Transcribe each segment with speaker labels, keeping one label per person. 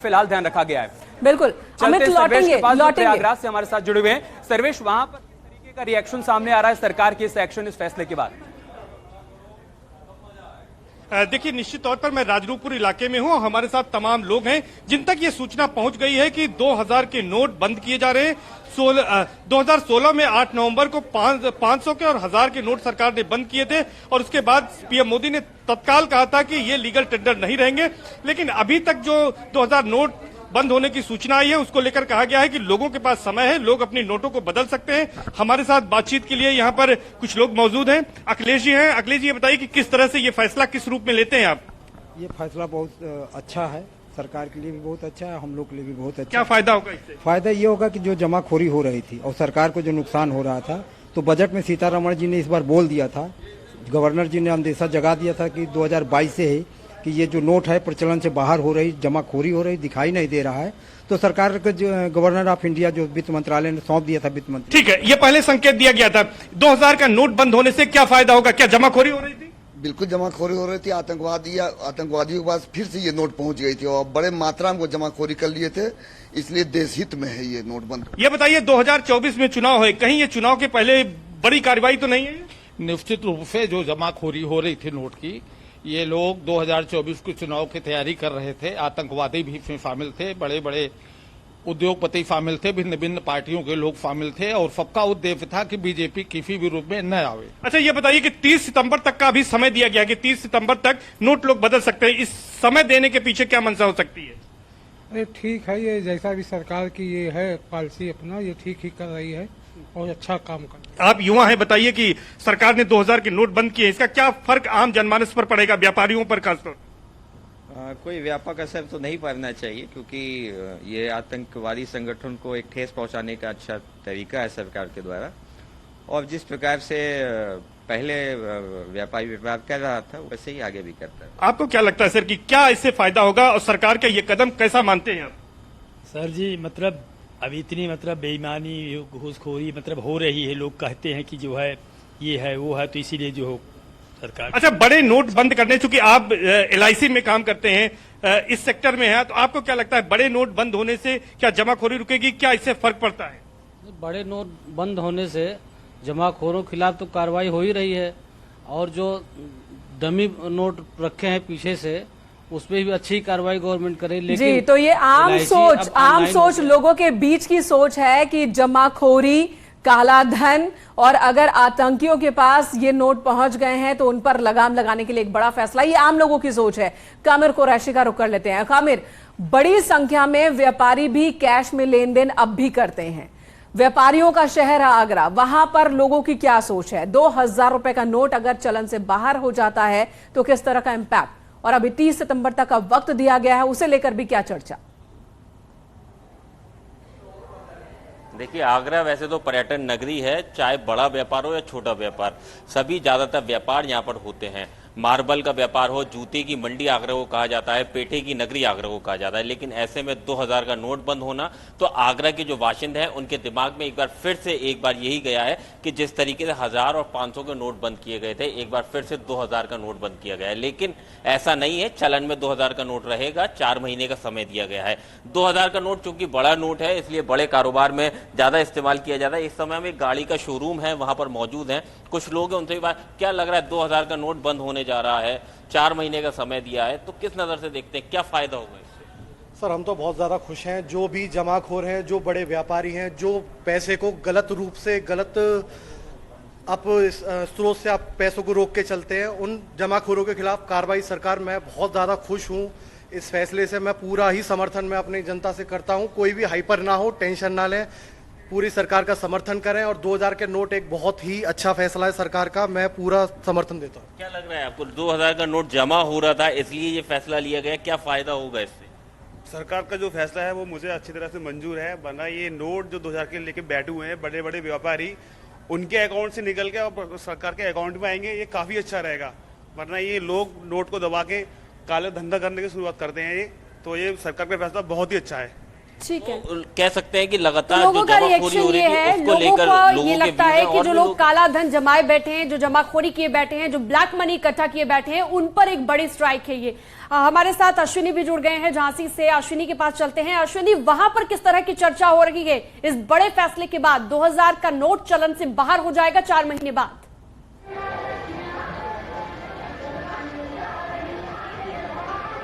Speaker 1: फिलहाल ध्यान रखा गया है।
Speaker 2: बिल्कुल अमित लौटेंगे
Speaker 1: प्रयागराज से हमारे साथ जुड़े हुए हैं सर्वेश, वहां पर किस तरीके का रिएक्शन सामने आ रहा है सरकार के इस एक्शन, इस फैसले के बाद?
Speaker 3: देखिए, निश्चित तौर पर मैं राजरूपपुर इलाके में हूं। हमारे साथ तमाम लोग हैं जिन तक ये सूचना पहुंच गई है कि 2000 के नोट बंद किए जा रहे हैं। 2016 में 8 नवंबर को 500 के और 1000 के नोट सरकार ने बंद किए थे और उसके बाद पीएम मोदी ने तत्काल कहा था कि ये लीगल टेंडर नहीं रहेंगे। लेकिन अभी तक जो 2000 नोट बंद होने की सूचना आई है उसको लेकर कहा गया है कि लोगों के पास समय है, लोग अपनी नोटों को बदल सकते हैं। हमारे साथ बातचीत के लिए यहाँ पर कुछ लोग मौजूद हैं। अखिलेश जी हैं। अखिलेश जी, ये बताइए कि किस तरह से ये फैसला किस रूप में लेते हैं आप?
Speaker 4: ये फैसला बहुत अच्छा है, सरकार के लिए भी बहुत अच्छा है, हम लोग के लिए भी बहुत अच्छा।
Speaker 3: क्या फायदा होगा इससे?
Speaker 4: फायदा ये होगा कि जो जमाखोरी हो रही थी और सरकार को जो नुकसान हो रहा था, तो बजट में सीतारमण जी ने इस बार बोल दिया था, गवर्नर जी ने अंदेशा जगा दिया था कि 2022 से है कि ये जो नोट है प्रचलन से बाहर हो रही, जमाखोरी हो रही, दिखाई नहीं दे रहा है। तो सरकार के जो गवर्नर ऑफ इंडिया जो वित्त मंत्रालय ने सौंप दिया था वित्त मंत्री।
Speaker 3: ठीक है, ये पहले संकेत दिया गया था। 2000 का नोट बंद होने से क्या फायदा होगा? क्या जमाखोरी हो रही थी?
Speaker 5: बिल्कुल जमाखोरी हो रही थी। आतंकवादियों के पास फिर से ये नोट पहुंच गई थी और बड़े मात्रा में वो जमाखोरी कर लिए थे, इसलिए देश हित में है ये नोट बंद।
Speaker 3: ये बताइए, 2024 में चुनाव है, कहीं ये चुनाव के पहले बड़ी कार्रवाई तो नहीं है?
Speaker 6: निश्चित रूप से जो जमाखोरी हो रही थी नोट की, ये लोग 2024 के चुनाव की तैयारी कर रहे थे। आतंकवादी भी इसमें शामिल थे, बड़े बड़े उद्योगपति शामिल थे, भिन्न भिन्न पार्टियों के लोग शामिल थे और सबका उद्देश्य था कि बीजेपी किसी भी रूप में न आवे।
Speaker 3: अच्छा, ये बताइए कि 30 सितंबर तक का भी समय दिया गया कि 30 सितंबर तक नोट लोग बदल सकते हैं। इस समय देने के पीछे क्या मंशा हो सकती है?
Speaker 7: अरे ठीक है, ये जैसा भी सरकार की ये है पॉलिसी अपना, ये ठीक ही कर रही है और अच्छा काम कर रही है।
Speaker 3: आप युवा हैं, बताइए कि सरकार ने 2000 के नोट बंद किए, इसका क्या फर्क आम जनमानस पर पड़ेगा, व्यापारियों पर खासतौर?
Speaker 8: कोई व्यापक असर तो नहीं पड़ना चाहिए, क्योंकि ये आतंकवादी संगठन को एक ठेस पहुंचाने का अच्छा तरीका है सरकार के द्वारा। और जिस प्रकार से पहले व्यापारी व्यापार कर रहा था वैसे ही आगे भी करता है।
Speaker 3: आपको क्या लगता है सर कि क्या इससे फायदा होगा और सरकार का ये कदम कैसा मानते हैं आप?
Speaker 9: सर जी, मतलब अब इतनी बेईमानी, घूसखोरी हो रही है, लोग कहते हैं कि जो है ये है वो है, तो इसीलिए जो हो सरकार।
Speaker 3: अच्छा, बड़े नोट बंद करने, चूंकि आप LIC में काम करते हैं, इस सेक्टर में है, तो आपको क्या लगता है बड़े नोट बंद होने से क्या जमाखोरी रुकेगी? क्या इससे फर्क पड़ता है?
Speaker 10: बड़े नोट बंद होने से जमाखोरों के खिलाफ तो कार्रवाई हो ही रही है और जो डमी नोट रखे हैं पीछे से उसमें भी अच्छी कार्रवाई गवर्नमेंट करे। लेकिन
Speaker 2: जी, तो ये आम सोच लोगों के बीच की सोच है कि जमाखोरी, काला धन, और अगर आतंकियों के पास ये नोट पहुंच गए हैं तो उन पर लगाम लगाने के लिए एक बड़ा फैसला, ये आम लोगों की सोच है। कामिर कुरैशी का रुख कर लेते हैं। कामिर, बड़ी संख्या में व्यापारी भी कैश में लेन देन अब भी करते हैं, व्यापारियों का शहर है आगरा, वहां पर लोगों की क्या सोच है? 2000 रुपए का नोट अगर चलन से बाहर हो जाता है तो किस तरह का इंपैक्ट, और अभी 30 सितंबर तक का वक्त दिया गया है, उसे लेकर भी क्या चर्चा?
Speaker 11: देखिए, आगरा वैसे तो पर्यटन नगरी है, चाहे बड़ा व्यापार हो या छोटा व्यापार, सभी ज्यादातर व्यापार यहाँ पर होते हैं। मार्बल का व्यापार हो, जूते की मंडी आगरा को कहा जाता है, पेठे की नगरी आगरा को कहा जाता है। लेकिन ऐसे में 2000 का नोट बंद होना तो आगरा के जो बाशिंदे हैं उनके दिमाग में एक बार यही गया है कि जिस तरीके से 1000 और 500 के नोट बंद किए गए थे, एक बार फिर से 2000 का नोट बंद किया गया है। लेकिन ऐसा नहीं है, चलन में 2000 का नोट रहेगा, 4 महीने का समय दिया गया है। 2000 का नोट चूंकि बड़ा नोट है, इसलिए बड़े कारोबार में ज्यादा इस्तेमाल किया जाता है। इस समय में गाड़ी का शोरूम है, वहां पर मौजूद है कुछ लोग हैं, उनसे बात, क्या लग रहा है 2000 का नोट बंद होने जा रहा है, 4 महीने का समय दिया है, तो किस नजर से देखते हैं, क्या फायदा होगा इससे?
Speaker 12: सर, हम तो बहुत ज़्यादा खुश हैं। जो भी जमाखोर हैं, जो बड़े व्यापारी हैं, जो पैसे को गलत रूप से, गलत स्रोत से आप पैसों को रोक के चलते हैं, उन जमाखोरों के खिलाफ कार्रवाई सरकार, मैं बहुत ज़्यादा खुश हूँ इस फैसले से। मैं पूरा ही समर्थन मैं अपनी जनता से करता हूँ, कोई भी हाइपर ना हो, टेंशन ना लें, पूरी सरकार का समर्थन करें। और 2000 के नोट एक बहुत ही अच्छा फैसला है सरकार का, मैं पूरा समर्थन देता हूँ।
Speaker 11: क्या लग रहा है आपको, 2000 का नोट जमा हो रहा था इसलिए ये फैसला लिया गया, क्या फायदा होगा इससे?
Speaker 13: सरकार का जो फैसला है वो मुझे अच्छी तरह से मंजूर है, वरना ये नोट जो 2000 के लेके बैठे हुए हैं बड़े बड़े व्यापारी, उनके अकाउंट से निकल के और सरकार के अकाउंट में आएंगे, ये काफी अच्छा रहेगा। वरना ये लोग नोट को दबा के काले धंधा करने की शुरुआत करते हैं, ये तो ये सरकार का फैसला बहुत ही अच्छा है।
Speaker 2: ठीक है,
Speaker 11: कह सकते हैं कि लगातार
Speaker 14: लोगों का रिएक्शन ये है, लोगों को ये लगता है कि जो लोग काला धन जमाए बैठे हैं, जो जमाखोरी किए बैठे हैं, जो ब्लैक मनी इकट्ठा किए बैठे हैं, उन पर एक बड़ी स्ट्राइक है ये। हमारे साथ अश्विनी भी जुड़ गए हैं झांसी से। अश्विनी के पास चलते हैं। अश्विनी, वहां पर किस तरह की चर्चा हो रही है इस बड़े फैसले के बाद? 2000 का नोट चलन से बाहर हो जाएगा 4 महीने बाद।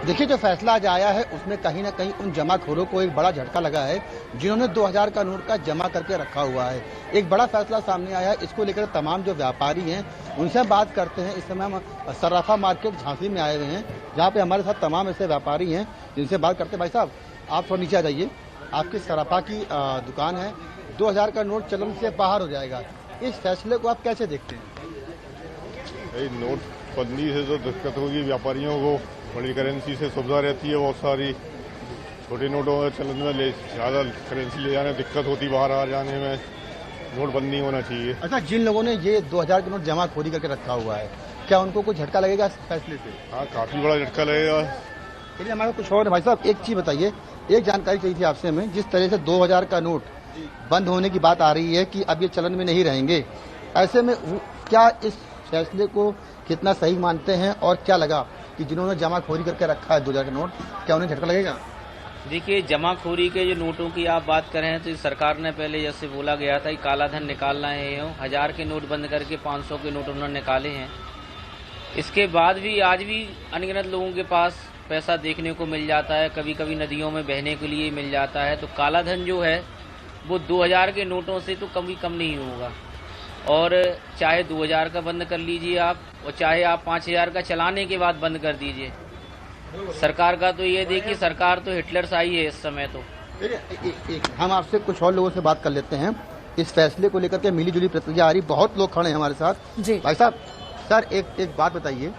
Speaker 15: देखिए, जो फैसला आज आया है उसमें कहीं ना कहीं उन जमाखोरों को एक बड़ा झटका लगा है जिन्होंने 2000 का नोट का जमा करके रखा हुआ है। एक बड़ा फैसला सामने आया है, इसको लेकर तमाम जो व्यापारी हैं उनसे बात करते हैं। इस समय हम सर्राफा मार्केट झांसी में आए हुए हैं, जहाँ पे हमारे साथ तमाम ऐसे व्यापारी हैं जिनसे बात करते हैं। भाई साहब, आप थोड़ा नीचे आ जाइए। आपकी सर्राफा की दुकान है, 2000 का नोट चलन से बाहर हो जाएगा, इस फैसले को आप कैसे देखते हैं?
Speaker 16: नोटबंदी से जो दिक्कत होगी व्यापारियों को, बड़ी करेंसी से सुविधा रहती है, बहुत सारी छोटे नोटों में चलन में ज़्यादा करेंसी ले जाने में दिक्कत होती, बाहर आ जाने में, नोटबंदी होना चाहिए।
Speaker 15: अच्छा, जिन लोगों ने ये 2000 के नोट जमाखोरी करके रखा हुआ है, क्या उनको कुछ झटका लगेगा इस फैसले से?
Speaker 16: हाँ, काफी बड़ा झटका लगेगा।
Speaker 15: चलिए, हमारे कुछ और। भाई साहब, एक चीज बताइए, एक जानकारी चाहिए थी आपसे हमें। जिस तरह से 2000 का नोट बंद होने की बात आ रही है कि अब ये चलन में नहीं रहेंगे, ऐसे में क्या इस फैसले को कितना सही मानते हैं, और क्या लगा कि जिन्होंने जमाखोरी करके रखा है 2000 का नोट, क्या उन्हें झटका लगेगा?
Speaker 17: देखिए, जमाखोरी के जो नोटों की आप बात करें तो सरकार ने पहले जैसे बोला गया था कि काला धन निकालना है, 1000 के नोट बंद करके 500 के नोट उन्होंने निकाले हैं। इसके बाद भी आज भी अनगिनत लोगों के पास पैसा देखने को मिल जाता है, कभी कभी नदियों में बहने के लिए मिल जाता है। तो काला धन जो है वो 2000 के नोटों से तो कभी कम नहीं होगा। और चाहे 2000 का बंद कर लीजिए आप, और चाहे आप 5000 का चलाने के बाद बंद कर दीजिए। सरकार का तो ये देखिए, सरकार तो हिटलर सा ही है इस समय। तो
Speaker 15: हम आपसे कुछ और लोगों से बात कर लेते हैं। इस फैसले को लेकर के मिली जुली प्रतिक्रिया आ रही, बहुत लोग खड़े हैं हमारे साथ जी। भाई साहब, सर एक बात बताइए,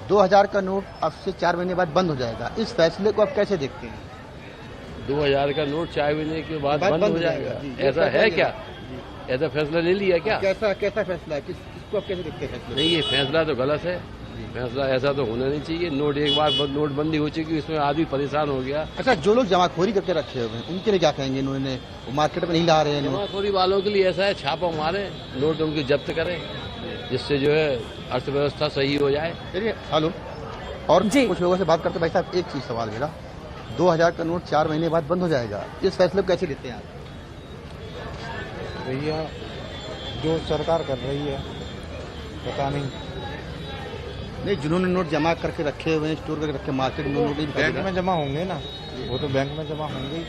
Speaker 15: 2000 का नोट अब से 4 महीने बाद बंद हो जाएगा, इस फैसले को आप कैसे देखते हैं?
Speaker 18: 2000 का नोट 4 महीने के बाद बंद हो जाएगा, ऐसा है क्या? ऐसा फैसला ले लिया क्या?
Speaker 15: कैसा फैसला है? किसको आप कैसे देखते हैं?
Speaker 18: नहीं, ये फैसला तो गलत है। फैसला ऐसा तो होना नहीं चाहिए। नोट एक बार नोटबंदी हो चुकी, इसमें आदमी परेशान हो गया।
Speaker 15: अच्छा, जो लोग जमाखोरी करके रखे हुए हैं उनके लिए क्या कहेंगे? इन्होंने मार्केट में नहीं ला रहे हैं।
Speaker 18: जमाखोरी वालों के लिए ऐसा है, छापा मारे, नोट उनकी जब्त करें, जिससे जो है अर्थव्यवस्था सही हो जाए।
Speaker 15: चलिए, हेलो, और कुछ लोगों से बात करते। भाई साहब, एक चीज सवाल मेरा, 2000 का नोट 4 महीने बाद बंद हो जाएगा, इस फैसले को कैसे लेते हैं आप?
Speaker 19: भैया, जो सरकार कर रही है पता नहीं।
Speaker 15: जिन्होंने नोट जमा करके रखे हुए हैं, स्टोर करके रखे, मार्केट में नोट
Speaker 19: बैंक में जमा होंगे ना, वो तो बैंक में जमा होंगे ही।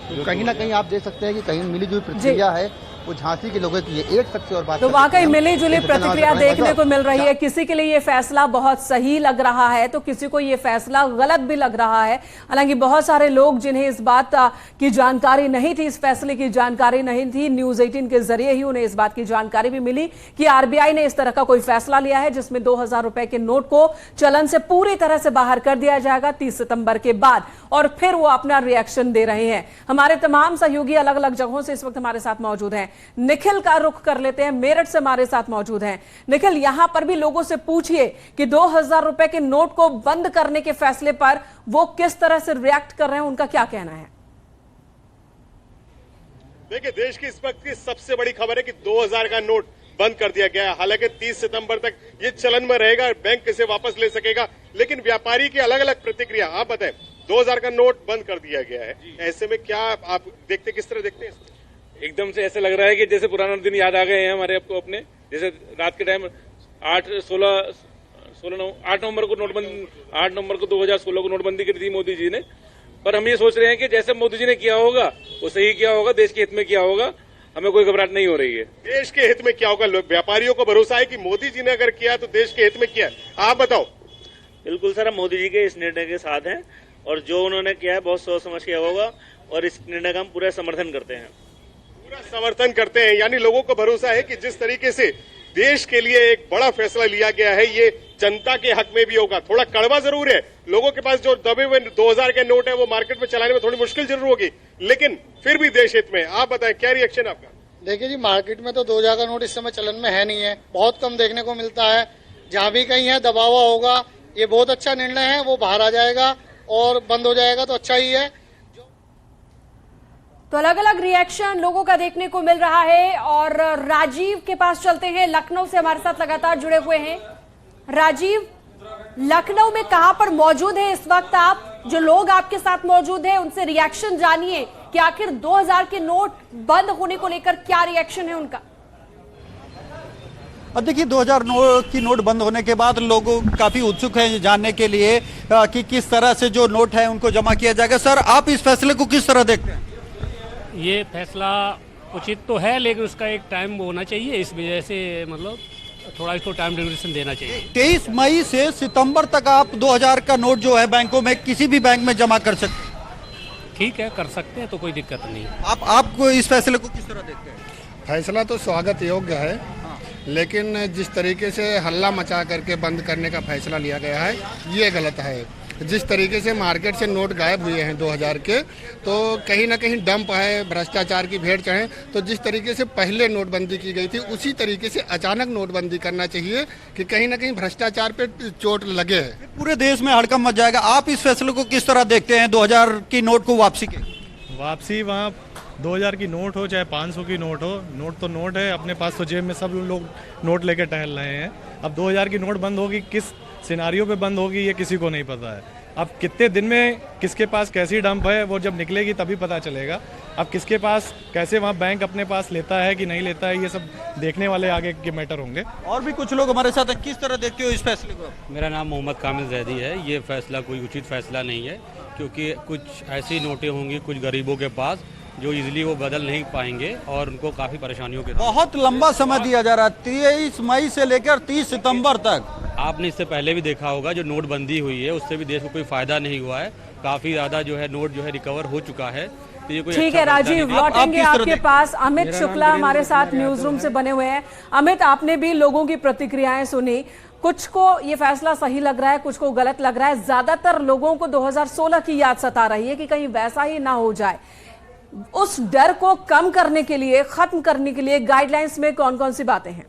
Speaker 15: तो कहीं ना कहीं आप देख सकते हैं कि कहीं मिली जुली प्रतिक्रिया है वो झांसी के लोगों की। एक शख्स और बात
Speaker 2: तो वाकई मिली जुली प्रतिक्रिया देखने को मिल रही है। किसी के लिए ये फैसला बहुत सही लग रहा है तो किसी को ये फैसला गलत भी लग रहा है। हालांकि बहुत सारे लोग जिन्हें इस बात की जानकारी नहीं थी, इस फैसले की जानकारी नहीं थी, न्यूज 18 के जरिए ही उन्हें इस बात की जानकारी भी मिली कि आरबीआई ने इस तरह का कोई फैसला लिया है जिसमें 2000 रुपए के नोट को चलन से पूरी तरह से बाहर कर दिया जाएगा 30 सितंबर के बाद। और फिर वो अपना रिएक्शन दे रहे हैं। हमारे तमाम सहयोगी अलग अलग जगहों से इस वक्त हमारे साथ मौजूद हैं। निखिल का रुख कर लेते हैं, मेरठ से हमारे साथ मौजूद हैं। निखिल, यहां पर भी लोगों से पूछिए कि 2000 रुपए के नोट को बंद करने के फैसले पर वो किस तरह से रिएक्ट कर रहे हैं, उनका क्या कहना है?
Speaker 20: देखिए, देश की इस वक्त की सबसे बड़ी खबर है कि 2000 का नोट बंद कर दिया गया है। हालांकि 30 सितंबर तक ये चलन में रहेगा, बैंक इसे वापस ले सकेगा, लेकिन व्यापारी की अलग अलग प्रतिक्रिया। आप बताएं, 2000 का नोट बंद कर दिया गया है, ऐसे में क्या आप देखते, किस तरह देखते हैं?
Speaker 21: एकदम से ऐसे लग रहा है कि जैसे पुराना दिन याद आ गए हैं हमारे आपको अपने। जैसे रात के टाइम 8 नवंबर को नोटबंदी, 8 नवंबर को 2016 को नोटबंदी की थी मोदी जी ने। पर हम ये सोच रहे हैं कि जैसे मोदी जी ने किया होगा वो सही किया होगा, देश के हित में किया होगा, हमें कोई घबराहट नहीं हो रही है।
Speaker 20: देश के हित में क्या होगा? व्यापारियों को भरोसा है कि मोदी जी ने अगर किया तो देश के हित में किया। आप बताओ।
Speaker 22: बिल्कुल सर, हम मोदी जी के इस निर्णय के साथ हैं और जो उन्होंने किया है बहुत सोच समझ किया होगा और इस निर्णय का हम पूरा समर्थन करते हैं।
Speaker 20: पूरा समर्थन करते हैं, यानी लोगों को भरोसा है कि जिस तरीके से देश के लिए एक बड़ा फैसला लिया गया है ये जनता के हक में भी होगा। थोड़ा कड़वा जरूर है, लोगों के पास जो दबे हुए 2000 के नोट है वो मार्केट में चलाने में थोड़ी मुश्किल जरूर होगी, लेकिन फिर भी देश हित में। आप बताएं, क्या रिएक्शन आपका?
Speaker 23: देखिए जी, मार्केट में तो 2000 का नोट इस समय चलन में है नहीं है, बहुत कम देखने को मिलता है। जहां भी कहीं है दबा हुआ होगा। ये बहुत अच्छा निर्णय है, वो बाहर आ जाएगा और बंद हो जाएगा तो अच्छा ही है।
Speaker 14: तो अलग अलग रिएक्शन लोगों का देखने को मिल रहा है और राजीव के पास चलते हैं, लखनऊ से हमारे साथ लगातार जुड़े हुए हैं। राजीव, लखनऊ में कहां पर मौजूद है इस वक्त आप? जो लोग आपके साथ मौजूद हैं उनसे रिएक्शन जानिए कि आखिर 2000 के नोट बंद होने को लेकर क्या रिएक्शन है उनका।
Speaker 1: अब देखिए 2000 की नोट बंद होने के बाद लोग काफी उत्सुक हैं जानने के लिए कि किस तरह से जो नोट है उनको जमा किया जाएगा। सर, आप इस फैसले को किस तरह देखते हैं?
Speaker 4: ये फैसला उचित तो है, लेकिन उसका एक टाइम होना चाहिए। इस वजह से मतलब थोड़ा इसको टाइम ड्यूरेशन देना चाहिए।
Speaker 1: 23 मई से सितंबर तक आप 2000 का नोट जो है बैंकों में किसी भी बैंक में जमा कर सकते हैं।
Speaker 4: ठीक है, कर सकते हैं, तो कोई दिक्कत नहीं।
Speaker 1: आपको इस फैसले को किस तरह देखते हैं?
Speaker 5: फैसला तो स्वागत योग्य है, लेकिन जिस तरीके से हल्ला मचा करके बंद करने का फैसला लिया गया है ये गलत है। जिस तरीके से मार्केट से नोट गायब हुए हैं 2000 के, तो कहीं ना कहीं डंप है, भ्रष्टाचार की भेड़ चढ़े। तो जिस तरीके से पहले नोटबंदी की गई थी उसी तरीके से अचानक नोटबंदी करना चाहिए कि कहीं ना कहीं भ्रष्टाचार पे चोट लगे।
Speaker 1: पूरे देश में हड़कंप मच जाएगा। आप इस फैसले को किस तरह देखते हैं 2000 की नोट को वापसी के?
Speaker 24: वापसी वहाँ 2000 की नोट हो चाहे 500 की नोट हो, नोट तो नोट है, अपने पास तो जेब में सब लोग नोट लेके टहल रहे हैं। अब 2000 की नोट बंद होगी, किस सिनारियो पे बंद होगी ये किसी को नहीं पता है। अब कितने दिन में किसके पास कैसी डंप है वो जब निकलेगी तभी पता चलेगा। अब किसके पास कैसे वहाँ बैंक अपने पास लेता है कि नहीं लेता है, ये सब देखने वाले आगे के मैटर होंगे।
Speaker 1: और भी कुछ लोग हमारे साथ हैं, किस तरह देखते हो इस फैसले को?
Speaker 4: मेरा नाम मोहम्मद कामिल जैदी है। ये फैसला कोई उचित फैसला नहीं है, क्योंकि कुछ ऐसी नोटें होंगी कुछ गरीबों के पास जो इजीली वो बदल नहीं पाएंगे और उनको काफी परेशानियों के
Speaker 1: बहुत लंबा समय दिया जा रहा है, 23 मई से लेकर 30 सितंबर तक।
Speaker 4: आपने इससे पहले भी देखा होगा जो नोटबंदी हुई है उससे भी देश को कोई फायदा नहीं हुआ है। काफी ज्यादा जो है नोट जो है रिकवर हो चुका है। तो ये कोई
Speaker 2: ठीक है राजीव, लौटेंगे आपके पास। अमित शुक्ला हमारे साथ न्यूज रूम से बने हुए हैं। अमित, आपने भी लोगों की प्रतिक्रियाएं सुनी। कुछ को ये फैसला सही लग रहा है, कुछ को गलत लग रहा है। ज्यादातर लोगों को 2016 की याद सता रही है कि कहीं वैसा ही ना हो जाए। उस डर को कम करने के लिए, खत्म करने के लिए गाइडलाइंस में कौन कौन सी बातें हैं?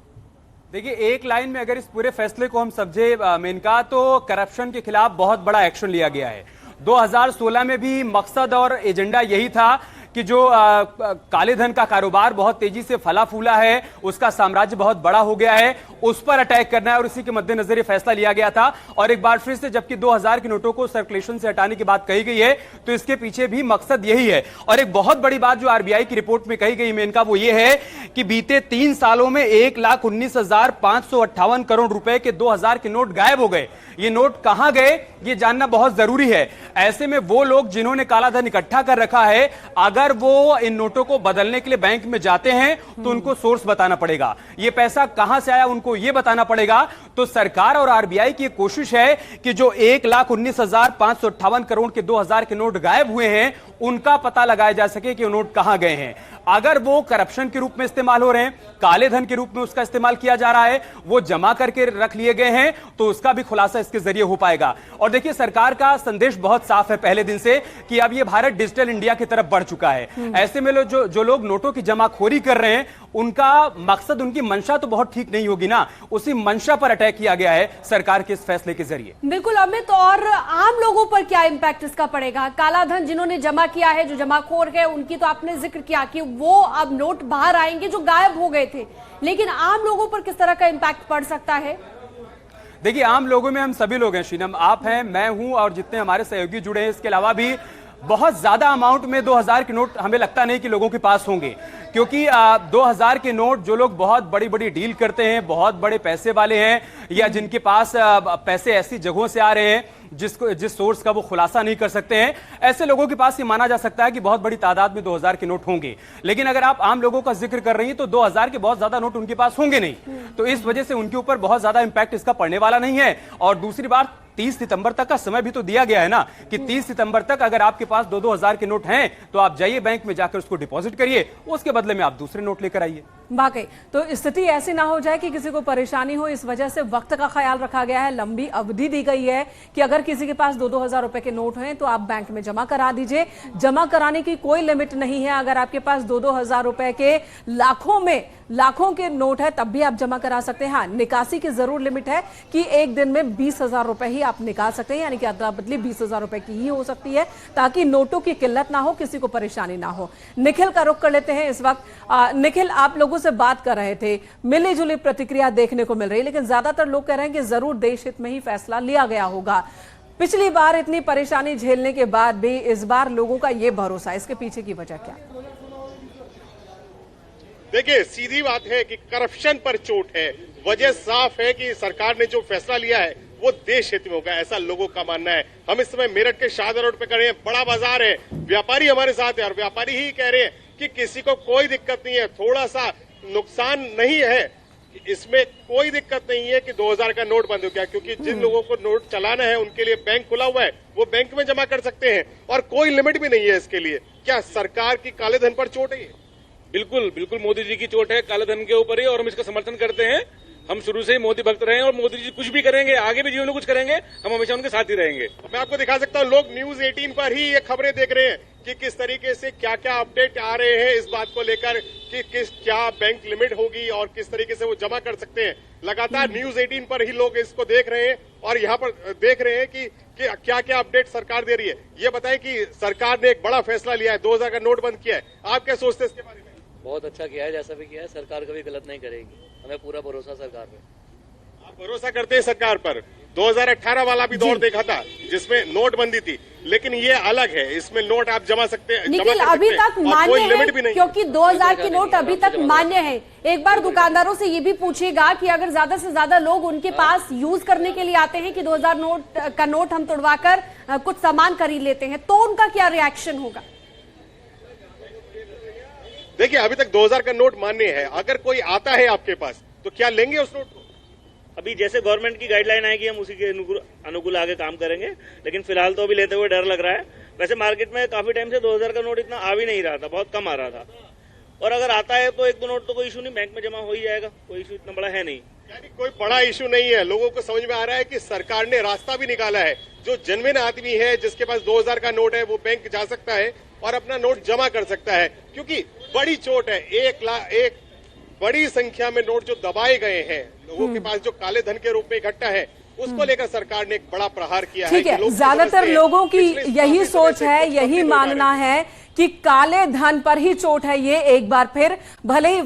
Speaker 25: देखिए, एक लाइन में अगर इस पूरे फैसले को हम समझे मेनका, तो करप्शन के खिलाफ बहुत बड़ा एक्शन लिया गया है। 2016 में भी मकसद और एजेंडा यही था कि जो काले धन का कारोबार बहुत तेजी से फला फूला है, उसका साम्राज्य बहुत बड़ा हो गया है, उस पर अटैक करना है और उसी के मद्देनजर ये फैसला लिया गया था। और एक बार फिर से जबकि 2000 के नोटों को सर्कुलेशन से हटाने की बात कही गई है, तो इसके पीछे भी मकसद यही है। और एक बहुत बड़ी बात जो आरबीआई की रिपोर्ट में कही गई मेनका, वो ये है कि बीते 3 सालों में 1,19,558 करोड़ रुपए के 2000 के नोट गायब हो गए। ये नोट कहां गए ये जानना बहुत जरूरी है। ऐसे में वो लोग जिन्होंने काला धन इकट्ठा कर रखा है, अगर वो इन नोटों को बदलने के लिए बैंक में जाते हैं तो उनको सोर्स बताना पड़ेगा, ये पैसा कहां से आया उनको ये बताना पड़ेगा। तो सरकार और आरबीआई की कोशिश है कि जो 1,19,558 करोड़ के 2000 के नोट गायब हुए हैं उनका पता लगाया जा सके कि वो नोट कहां गए हैं। अगर वो करप्शन के रूप में इस्तेमाल हो रहे हैं, काले धन के रूप में उसका इस्तेमाल किया जा रहा है, वो जमा करके रख लिए गए हैं, तो उसका भी खुलासा इसके जरिए हो पाएगा। और देखिए, सरकार का संदेश बहुत साफ है पहले दिन से कि अब ये भारत डिजिटल इंडिया की तरफ बढ़ चुका है। ऐसे में जो लोग नोटों की जमाखोरी कर रहे हैं, उनका मकसद, उनकी मंशा तो बहुत ठीक नहीं होगी ना। उसी मंशा पर अटैक किया गया है सरकार के इस फैसले के जरिए।
Speaker 14: बिल्कुल अमित, और आम लोगों पर क्या इंपैक्ट इसका पड़ेगा? काला धन जिन्होंने जमा किया है, जो जमाखोर है, उनकी तो आपने जिक्र किया कि वो अब नोट बाहर आएंगे जो गायब हो गए थे, लेकिन आम लोगों पर किस तरह का इंपैक्ट पड़ सकता है?
Speaker 25: देखिए, आम लोगों में हम सभी लोग हैं, शीनम, आप हैं, मैं हूं और जितने हमारे सहयोगी जुड़े हैं। इसके अलावा भी बहुत ज्यादा अमाउंट में 2000 के नोट हमें लगता नहीं कि लोगों के पास होंगे, क्योंकि 2000 के नोट जो लोग बहुत बड़ी बड़ी डील करते हैं, बहुत बड़े पैसे वाले हैं, या जिनके पास पैसे ऐसी जगहों से आ रहे हैं जिस सोर्स का वो खुलासा नहीं कर सकते हैं, ऐसे लोगों के पास ये माना जा सकता है कि बहुत बड़ी तादाद में 2000 के नोट होंगे। लेकिन अगर आप आम लोगों का जिक्र कर रही हैं तो 2000 के बहुत ज्यादा नोट उनके पास होंगे नहीं, तो इस वजह से उनके ऊपर बहुत ज्यादा इंपैक्ट इसका पड़ने वाला नहीं है। और दूसरी बात, 30 सितंबर तक का समय भी तो दिया गया है ना, कि 30 सितंबर तक अगर आपके पास 2-2 हजार के नोट हैं तो आप जाइए बैंक में जाकर उसको डिपॉजिट करिए, उसके बदले में आप दूसरे नोट लेकर आइए।
Speaker 2: वाकई तो स्थिति ऐसी ना हो जाए कि किसी को परेशानी हो, इस वजह से वक्त का ख्याल रखा गया है। लंबी अवधि दी गई है कि अगर किसी के पास 2-2 हजार रुपए के नोट हैं तो आप बैंक में जमा करा दीजिए। जमा कराने की कोई लिमिट नहीं है। अगर आपके पास 2-2 हजार रुपए के लाखों के नोट है तब भी आप जमा करा सकते हैं। हाँ, निकासी की जरूर लिमिट है कि एक दिन में 20,000 रुपए ही आप निकाल सकते हैं, यानी कि अदला बदली 20,000 रुपए की ही हो सकती है, ताकि नोटों की किल्लत ना हो, किसी को परेशानी ना हो। निखिल का रुख कर लेते हैं इस वक्त। निखिल, आप लोगों से बात कर रहे थे, मिली जुली प्रतिक्रिया देखने को मिल रही है, लेकिन ज्यादातर लोग कह रहे हैं कि जरूर देश हित में ही फैसला लिया गया होगा। पिछली बार इतनी परेशानी झेलने के बाद भी इस बार लोगों का यह भरोसा, इसके पीछे की वजह क्या?
Speaker 20: देखिए, सीधी बात है कि करप्शन पर चोट है। वजह साफ है कि सरकार ने जो फैसला लिया है वो देश हित में होगा, ऐसा लोगों का मानना है। हम इस समय मेरठ के शाहदरा रोड पे खड़े हैं, बड़ा बाजार है, व्यापारी हमारे साथ है और व्यापारी ही कह रहे हैं कि किसी को कोई दिक्कत नहीं है, थोड़ा सा नुकसान नहीं है, इसमें कोई दिक्कत नहीं है कि 2000 का नोट बंद हो गया, क्योंकि जिन लोगों को नोट चलाना है उनके लिए बैंक खुला हुआ है, वो बैंक में जमा कर सकते हैं और कोई लिमिट भी नहीं है इसके लिए। क्या सरकार की काले धन पर चोट है?
Speaker 21: बिल्कुल बिल्कुल मोदी जी की चोट है काले धन के ऊपर ही, और हम इसका समर्थन करते हैं। हम शुरू से ही मोदी भक्त रहे हैं और मोदी जी कुछ भी करेंगे, आगे भी जीवन में कुछ करेंगे, हम हमेशा उनके साथ ही रहेंगे।
Speaker 20: मैं आपको दिखा सकता हूँ, लोग न्यूज 18 पर ही ये खबरें देख रहे हैं कि किस तरीके से क्या क्या अपडेट आ रहे हैं इस बात को लेकर कि क्या बैंक लिमिट होगी और किस तरीके से वो जमा कर सकते हैं। लगातार न्यूज 18 पर ही लोग इसको देख रहे हैं और यहाँ पर देख रहे हैं कि क्या क्या अपडेट सरकार दे रही है। ये बताएं कि सरकार ने एक बड़ा फैसला लिया है, 2000 का नोट बंद किया है, आप क्या सोचते हैं इसके बारे में?
Speaker 3: बहुत अच्छा किया है, जैसा भी किया है, सरकार कभी गलत नहीं करेगी, हमें पूरा भरोसा सरकार पे।
Speaker 20: आप भरोसा करते हैं सरकार पर? 2018 वाला भी दौर देखा था जिसमें नोटबंदी थी, लेकिन ये अलग है, इसमें नोट आप जमा सकते हैं,
Speaker 14: निखिल अभी तक मान्य है, क्योंकि 2000 के नोट अभी तक मान्य है। एक बार दुकानदारों से ये भी पूछेगा कि अगर ज्यादा से ज्यादा लोग उनके पास यूज करने के लिए आते हैं कि 2000 का नोट हम तोड़वाकर कुछ सामान खरीद लेते हैं, तो उनका क्या रिएक्शन होगा?
Speaker 20: देखिए, अभी तक 2000 का नोट मान्य है, अगर कोई आता है आपके पास तो क्या लेंगे उस नोट को?
Speaker 22: अभी जैसे गवर्नमेंट की गाइडलाइन आएगी हम उसी के अनुकूल आगे काम करेंगे, लेकिन फिलहाल तो अभी लेते हुए डर लग रहा है। वैसे मार्केट में काफी टाइम से 2000 का नोट इतना आ भी नहीं रहा था, बहुत कम आ रहा था, और अगर आता है तो 1-2 नोट तो कोई इशू नहीं, बैंक में जमा हो ही जाएगा, कोई इशू इतना बड़ा है नहीं।
Speaker 20: यानी कोई बड़ा इशू नहीं है। लोगों को समझ में आ रहा है कि सरकार ने रास्ता भी निकाला है, जो जेन्युइन आदमी है जिसके पास 2000 का नोट है वो बैंक जा सकता है और अपना नोट जमा कर सकता है, क्योंकि बड़ी चोट है। एक बड़ी संख्या में नोट जो दबाए गए हैं लोगों के पास, जो काले धन के रूप में इकट्ठा है, उसको लेकर सरकार ने एक बड़ा प्रहार किया है।
Speaker 2: ठीक है, ज्यादातर लोगों की यही सोच है, यही मानना है कि काले धन पर ही चोट है ये, एक बार फिर भले ही